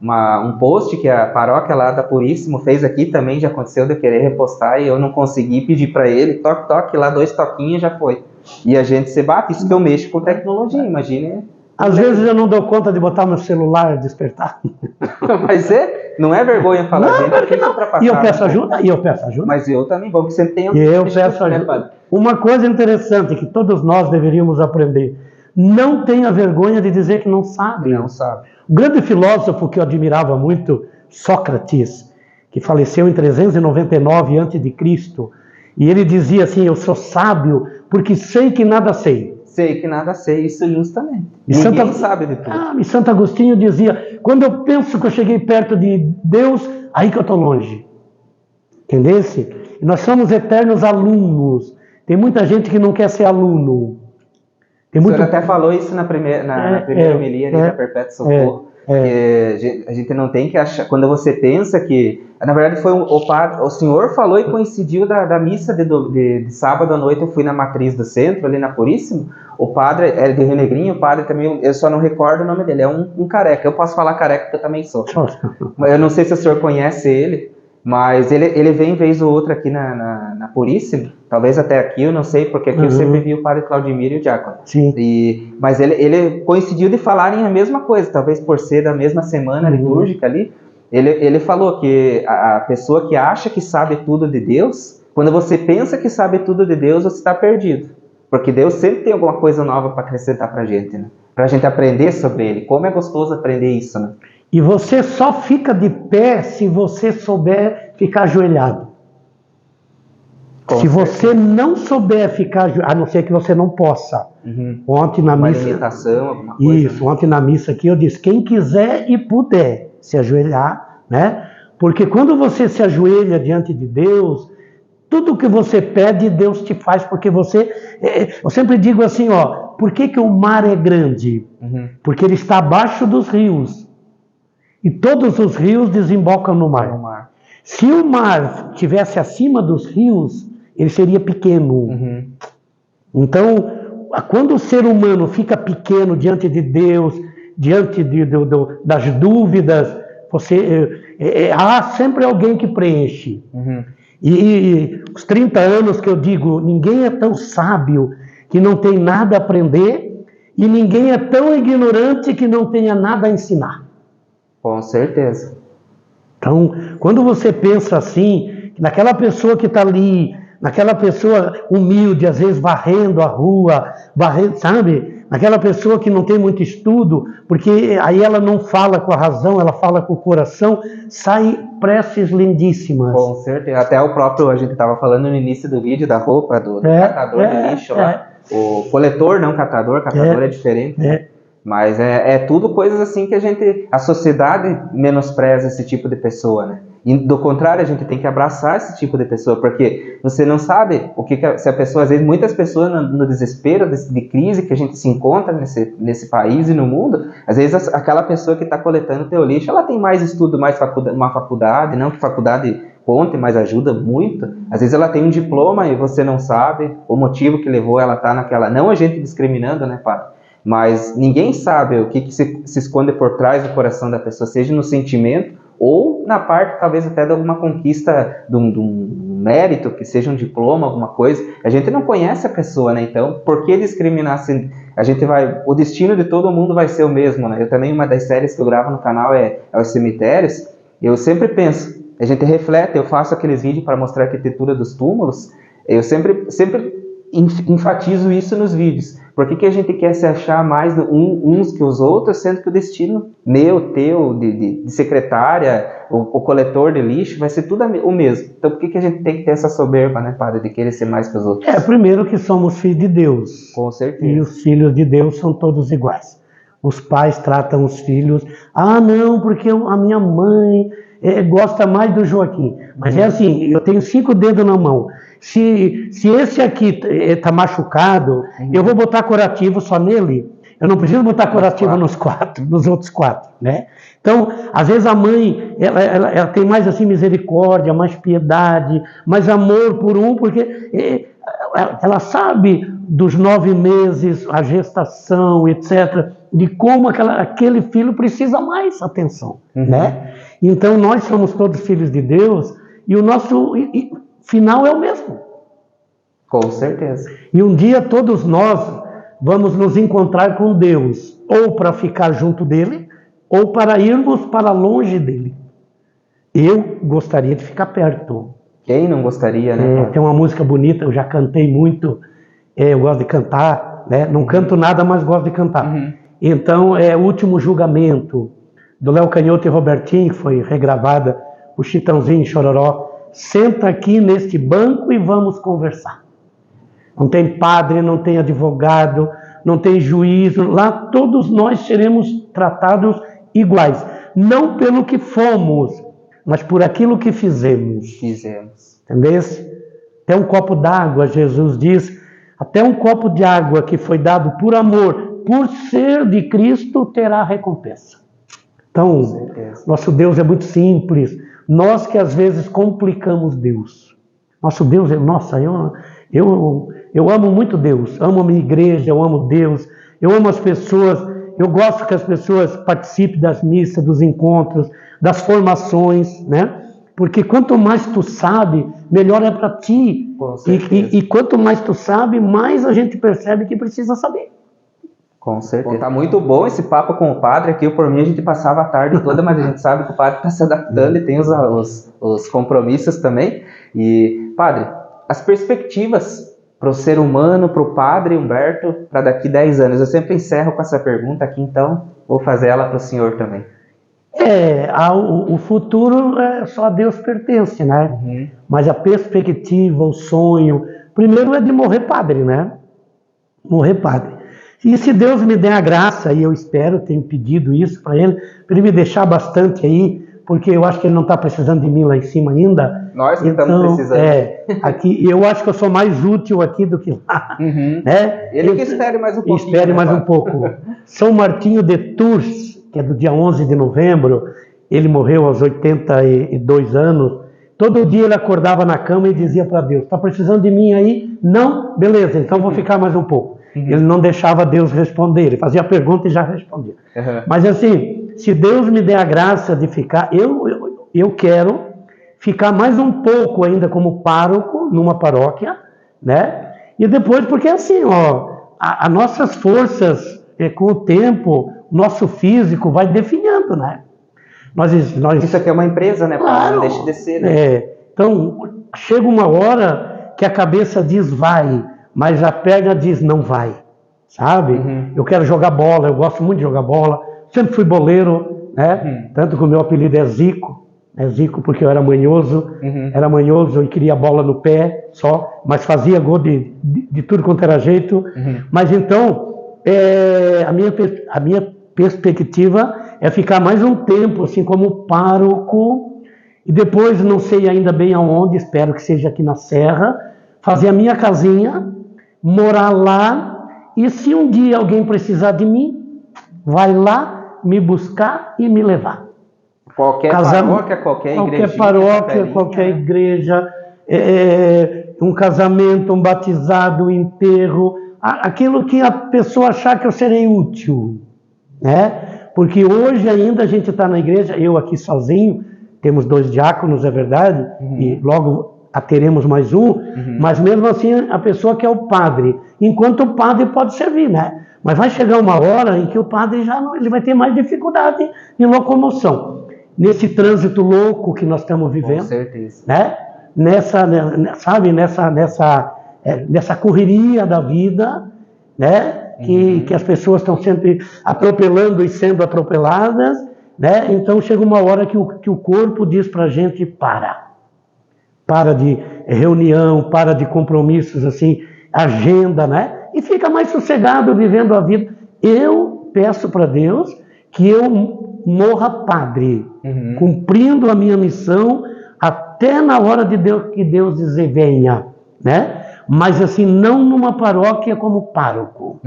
um post que a paróquia lá da Puríssimo fez aqui também, já aconteceu de eu querer repostar e eu não consegui pedir para ele, toque, lá 2 toquinhos já foi. E a gente se bate, isso que eu mexo com tecnologia, imagine. Às vezes eu não dou conta de botar meu celular despertar. Mas não é vergonha falar, não, gente. Porque não. E eu peço ajuda, Mas eu também, bom que você tem eu peço ajuda. Né, uma coisa interessante que todos nós deveríamos aprender, não tenha vergonha de dizer que não sabe. Não sabe. O grande filósofo que eu admirava muito, Sócrates, que faleceu em 399 a.C., e ele dizia assim, eu sou sábio porque sei que nada sei. Sei que nada sei, isso justamente. Ninguém sabe de tudo. E Santo Agostinho dizia, quando eu penso que eu cheguei perto de Deus, aí que eu estou longe. Entendesse? E nós somos eternos alunos. Tem muita gente que não quer ser aluno. O senhor até falou isso na primeira homilia ali da Perpétuo Socorro. Que a gente não tem que achar, quando você pensa que, na verdade foi o senhor falou e coincidiu da missa de sábado à noite. Eu fui na matriz do centro, ali na Puríssimo. O padre é de Rio Negrinho, o padre também, eu só não recordo o nome dele, é um careca. Eu posso falar careca porque eu também sou. Eu não sei se o senhor conhece ele, mas ele vem vez ou outra aqui na Puríssimo, talvez até aqui, eu não sei, porque aqui eu sempre vi o padre Claudimiro e o diácono. Sim. Mas ele coincidiu de falarem a mesma coisa, talvez por ser da mesma semana litúrgica ali. Ele falou que a pessoa que acha que sabe tudo de Deus, quando você pensa que sabe tudo de Deus, você está perdido. Porque Deus sempre tem alguma coisa nova para acrescentar para a gente, né? Para a gente aprender sobre Ele. Como é gostoso aprender isso, né? E você só fica de pé se você souber ficar ajoelhado. Se você não souber ficar ajoelhado, a não ser que você não possa. Ontem na missa... Uma limitação, alguma coisa. Isso, ontem na missa aqui eu disse, quem quiser e puder se ajoelhar, né? Porque quando você se ajoelha diante de Deus, tudo que você pede, Deus te faz, porque você... Eu sempre digo assim, por que o mar é grande? Porque ele está abaixo dos rios. E todos os rios desembocam no mar. Se o mar estivesse acima dos rios, ele seria pequeno. Então, quando o ser humano fica pequeno diante de Deus, diante das dúvidas, há sempre alguém que preenche. E os 30 anos que eu digo, ninguém é tão sábio que não tem nada a aprender, e ninguém é tão ignorante que não tenha nada a ensinar. Com certeza. Então, quando você pensa assim, naquela pessoa que está ali, naquela pessoa humilde, às vezes varrendo a rua, sabe? Naquela pessoa que não tem muito estudo, porque aí ela não fala com a razão, ela fala com o coração, saem preces lindíssimas. Com certeza. Até o próprio, a gente estava falando no início do vídeo da roupa, do catador de lixo lá. O coletor, não catador é diferente. Mas é tudo coisas assim que a sociedade menospreza esse tipo de pessoa, né? E do contrário, a gente tem que abraçar esse tipo de pessoa, porque você não sabe se a pessoa, às vezes, muitas pessoas no desespero de crise que a gente se encontra nesse país e no mundo, às vezes aquela pessoa que está coletando teu lixo, ela tem mais estudo, mais uma faculdade, não que faculdade conte, mas ajuda muito. Às vezes ela tem um diploma e você não sabe o motivo que levou ela a estar naquela, não a gente discriminando, né, padre? Mas ninguém sabe o que se esconde por trás do coração da pessoa, seja no sentimento ou na parte, talvez, até de alguma conquista de um mérito, que seja um diploma, alguma coisa. A gente não conhece a pessoa, né? Então, por que discriminar? Assim, o destino de todo mundo vai ser o mesmo, né? Eu também, uma das séries que eu gravo no canal é os cemitérios. Eu sempre penso, a gente reflete, eu faço aqueles vídeos para mostrar a arquitetura dos túmulos, eu sempre enfatizo isso nos vídeos. Por que a gente quer se achar mais uns que os outros, sendo que o destino meu, teu, de secretária, o coletor de lixo, vai ser tudo o mesmo? Então por que a gente tem que ter essa soberba, né, padre, de querer ser mais que os outros? Primeiro que somos filhos de Deus. Com certeza. E os filhos de Deus são todos iguais. Os pais tratam os filhos, não, porque a minha mãe gosta mais do Joaquim. Mas é assim, eu tenho 5 dedos na mão. Se esse aqui está machucado, eu vou botar curativo só nele. Eu não preciso botar curativo nos outros 4, né? Então, às vezes a mãe, ela tem mais assim misericórdia, mais piedade, mais amor por porque ela sabe dos 9 meses, a gestação, etc., de como aquele filho precisa mais atenção, né? Então, nós somos todos filhos de Deus e o nosso final é o mesmo. Com certeza. E um dia todos nós vamos nos encontrar com Deus, ou para ficar junto dele, ou para irmos para longe dele. Eu gostaria de ficar perto. Quem não gostaria, né? Tem uma música bonita, eu já cantei muito, eu gosto de cantar, né? Não canto nada, mas gosto de cantar. Então, O Último Julgamento, do Léo Canhoto e Robertinho, que foi regravada, o Chitãozinho e Chororó. Senta aqui neste banco e vamos conversar. Não tem padre, não tem advogado, não tem juízo. Lá todos nós seremos tratados iguais. Não pelo que fomos, mas por aquilo que fizemos. Entendeu? Tem um copo d'água, Jesus diz, Até um copo de água que foi dado por amor, por ser de Cristo, terá recompensa. Então, nosso Deus é muito simples. Nós que às vezes complicamos Deus. Nosso Deus é... Nossa, eu amo muito Deus. Amo a minha igreja, eu amo Deus. Eu amo as pessoas. Eu gosto que as pessoas participem das missas, dos encontros, das formações, né? Porque quanto mais tu sabe, melhor é para ti. E quanto mais tu sabe, mais a gente percebe que precisa saber. Com certeza. Tá muito bom esse papo com o padre aqui. Por mim a gente passava a tarde toda, mas a gente sabe que o padre está se adaptando e tem os compromissos também. E, padre, as perspectivas para o ser humano, para o padre Humberto, para daqui 10 anos. Eu sempre encerro com essa pergunta aqui, então vou fazer ela para o senhor também. O futuro só a Deus pertence, né? Uhum. Mas a perspectiva, o sonho, primeiro é de morrer padre, né? Morrer padre. E se Deus me der a graça, e eu espero, tenho pedido isso para ele me deixar bastante aí, porque eu acho que ele não está precisando de mim lá em cima ainda. Nós que estamos precisando. Aqui, eu acho que eu sou mais útil aqui do que lá. Uhum. Né? Ele que espere mais um pouquinho. Espere mais um pouco. São Martinho de Tours, que é do dia 11 de novembro, ele morreu aos 82 anos. Todo dia ele acordava na cama e dizia para Deus, está precisando de mim aí? Não? Beleza, então vou ficar mais um pouco. Uhum. Ele não deixava Deus responder, ele fazia a pergunta e já respondia. Uhum. Mas assim, se Deus me der a graça de ficar, eu quero ficar mais um pouco ainda como pároco numa paróquia, né? E depois, porque assim, as nossas forças, com o tempo, nosso físico vai definhando, né? Isso aqui é uma empresa, né? Claro, não deixa de ser, né? Então, chega uma hora que a cabeça diz vai, mas a perna diz não vai, sabe? Uhum. Eu quero jogar bola, eu gosto muito de jogar bola, sempre fui boleiro, né? Uhum. Tanto que o meu apelido é Zico, porque eu era manhoso, e queria bola no pé só, mas fazia gol de tudo quanto era jeito. Uhum. Mas então, a minha perspectiva é ficar mais um tempo assim como pároco, e depois não sei ainda bem aonde, espero que seja aqui na Serra, fazer a minha casinha, morar lá, e se um dia alguém precisar de mim, vai lá me buscar e me levar. Qualquer paróquia, qualquer igreja, um casamento, um batizado, um enterro, aquilo que a pessoa achar que eu serei útil, né? Porque hoje ainda a gente está na igreja, eu aqui sozinho, temos 2 diáconos, é verdade, e logo teremos mais um, mas mesmo assim a pessoa que é o padre, enquanto o padre pode servir, né? Mas vai chegar uma hora em que o padre ele vai ter mais dificuldade em locomoção. Nesse trânsito louco que nós estamos vivendo, com certeza, né? Nessa correria da vida, né? Que as pessoas estão sempre atropelando e sendo atropeladas, né? Então chega uma hora que o corpo diz para a gente para de reunião, para de compromissos, assim, agenda, né? E fica mais sossegado vivendo a vida. Eu peço para Deus que eu morra padre, cumprindo a minha missão até na hora de Deus, que Deus dizer venha, né? Mas assim, não numa paróquia como pároco.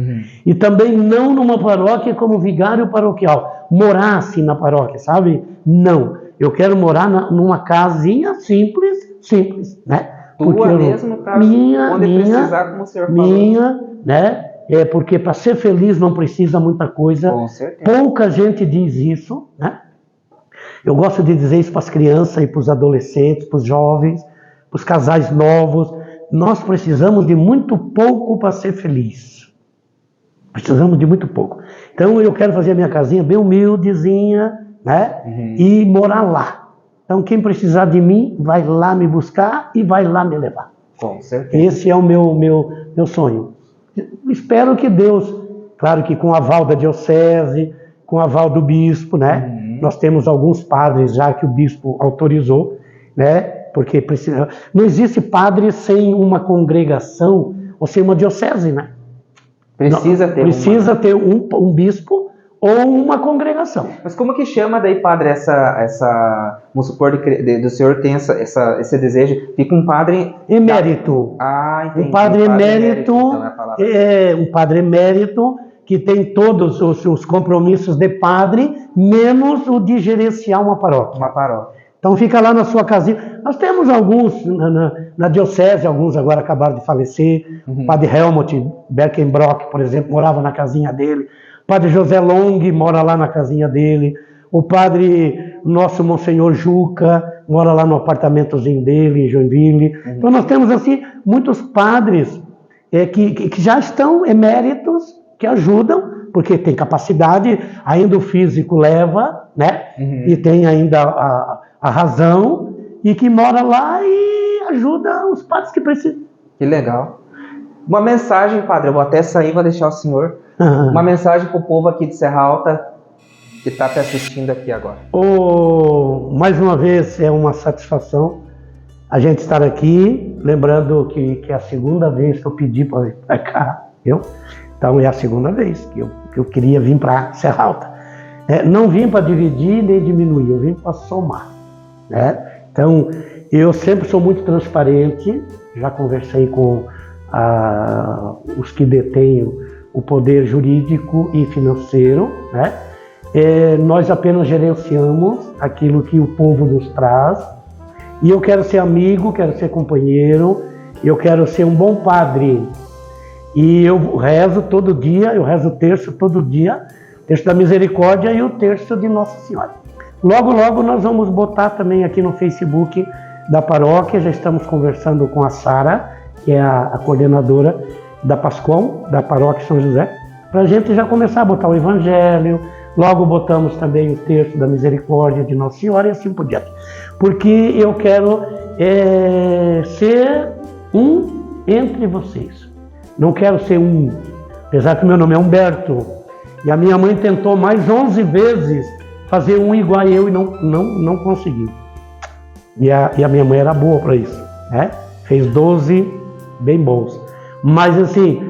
E também não numa paróquia como vigário paroquial. Morar assim na paróquia, sabe? Não. Eu quero morar numa casinha simples, né? Tua mesmo, para onde precisar, como o senhor falou. Né? Porque para ser feliz não precisa muita coisa. Com certeza. Pouca gente diz isso, né? Eu gosto de dizer isso para as crianças e para os adolescentes, para os jovens, para os casais novos. Nós precisamos de muito pouco para ser feliz. Precisamos de muito pouco. Então eu quero fazer a minha casinha bem humildezinha, né? E morar lá. Então quem precisar de mim, vai lá me buscar e vai lá me levar. Com certeza. Esse é o meu sonho. Espero que Deus, claro que com o aval da diocese, com o aval do bispo, né? Nós temos alguns padres já que o bispo autorizou, né? Porque não existe padre sem uma congregação ou sem uma diocese, né? Precisa ter um bispo ou uma congregação. Mas como que chama daí, padre, vamos supor, do senhor tem esse desejo, fica um padre... Emérito. Entendi. Um padre emérito, então é a palavra. um padre emérito que tem todos os compromissos de padre, menos o de gerenciar uma paróquia. Uma paróquia. Então fica lá na sua casinha. Nós temos alguns na diocese, alguns agora acabaram de falecer. O padre Helmut Berkenbrock, por exemplo, morava na casinha dele. O padre José Long mora lá na casinha dele. O padre, nosso Monsenhor Juca, mora lá no apartamentozinho dele, em Joinville. Então nós temos assim muitos padres que já estão eméritos, que ajudam, porque tem capacidade, ainda o físico leva, né? E tem ainda a razão, e que mora lá e ajuda os padres que precisam. Que legal. Uma mensagem, padre, eu vou até sair, vou deixar o senhor. Uma mensagem para o povo aqui de Serra Alta que está te assistindo aqui agora. Mais uma vez, é uma satisfação a gente estar aqui, lembrando que é a segunda vez que eu pedi para vir para cá, então é a segunda vez que eu queria vir para Serra Alta. Não vim para dividir nem diminuir, eu vim para somar. Então, eu sempre sou muito transparente, já conversei com os que detêm o poder jurídico e financeiro, nós apenas gerenciamos aquilo que o povo nos traz, e eu quero ser amigo, quero ser companheiro, eu quero ser um bom padre, e eu rezo todo dia, eu rezo o terço todo dia, o terço da misericórdia e o terço de Nossa Senhora. Logo, logo nós vamos botar também aqui no Facebook da paróquia, já estamos conversando com a Sara, que é a coordenadora da Pascom, da paróquia São José, para a gente já começar a botar o Evangelho, logo botamos também o terço da misericórdia de Nossa Senhora e assim por diante. Porque eu quero ser um entre vocês, não quero ser um, apesar que meu nome é Humberto, e a minha mãe tentou mais 11 vezes fazer um igual a eu e não conseguiu. E a minha mãe era boa para isso, fez 12 bem bons. Mas assim,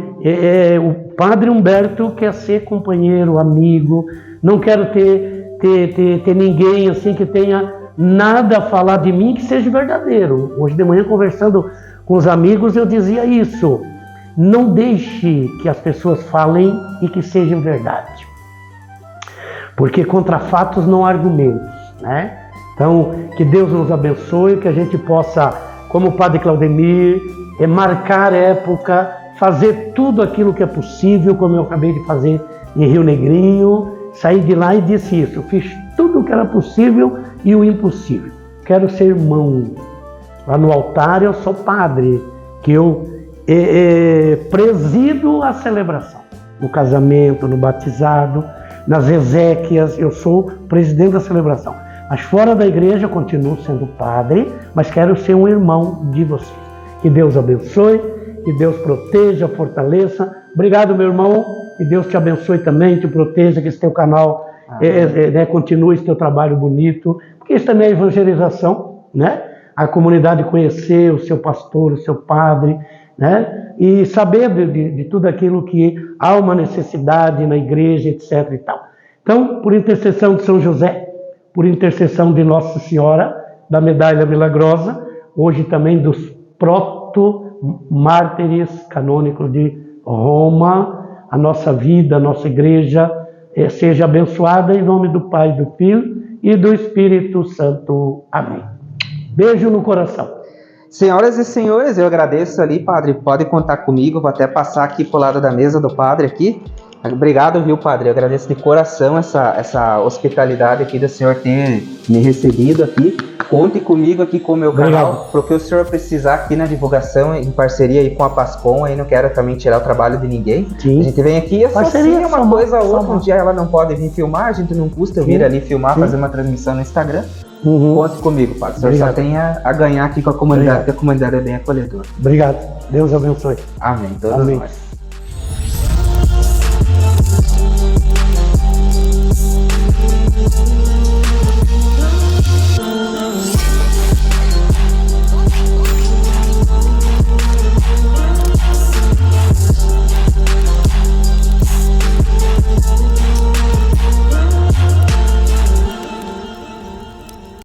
o padre Humberto quer ser companheiro, amigo, não quero ter ninguém assim que tenha nada a falar de mim que seja verdadeiro. Hoje de manhã, conversando com os amigos, eu dizia isso: não deixe que as pessoas falem e que sejam verdade, porque contra fatos não há argumentos, Então, que Deus nos abençoe, que a gente possa, como o padre Claudemir, marcar época, fazer tudo aquilo que é possível, como eu acabei de fazer em Rio Negrinho, saí de lá e disse isso: fiz tudo o que era possível e o impossível. Quero ser irmão. Lá no altar eu sou padre, que eu presido a celebração. No casamento, no batizado, nas exéquias, eu sou presidente da celebração. Mas fora da igreja eu continuo sendo padre, mas quero ser um irmão de vocês. Que Deus abençoe, que Deus proteja, fortaleça. Obrigado, meu irmão, que Deus te abençoe também, te proteja, que esse teu canal continue esse teu trabalho bonito, porque isso também é evangelização, A comunidade conhecer o seu pastor, o seu padre, E saber de tudo aquilo que há uma necessidade na igreja, etc. e tal. Então, por intercessão de São José, por intercessão de Nossa Senhora, da Medalha Milagrosa, hoje também dos proto-mártires canônicos de Roma, a nossa vida, a nossa igreja seja abençoada em nome do Pai, do Filho e do Espírito Santo. Amém. Beijo no coração. Senhoras e senhores, eu agradeço ali, padre, pode contar comigo, vou até passar aqui pro lado da mesa do padre aqui. Obrigado, viu, padre? Eu agradeço de coração essa hospitalidade aqui do senhor ter me recebido aqui. Conte comigo aqui com o meu canal, porque o senhor precisar aqui na divulgação, em parceria aí com a Pascom, aí não quero também tirar o trabalho de ninguém. Sim. A gente vem aqui e associa uma coisa ou outra. Um dia ela não pode vir filmar, a gente não custa vir ali filmar, fazer uma transmissão no Instagram. Conte comigo, padre. O senhor só tem a ganhar aqui com a comunidade, porque a comunidade é bem acolhedora. Obrigado. Deus abençoe. Amém. Todos nós.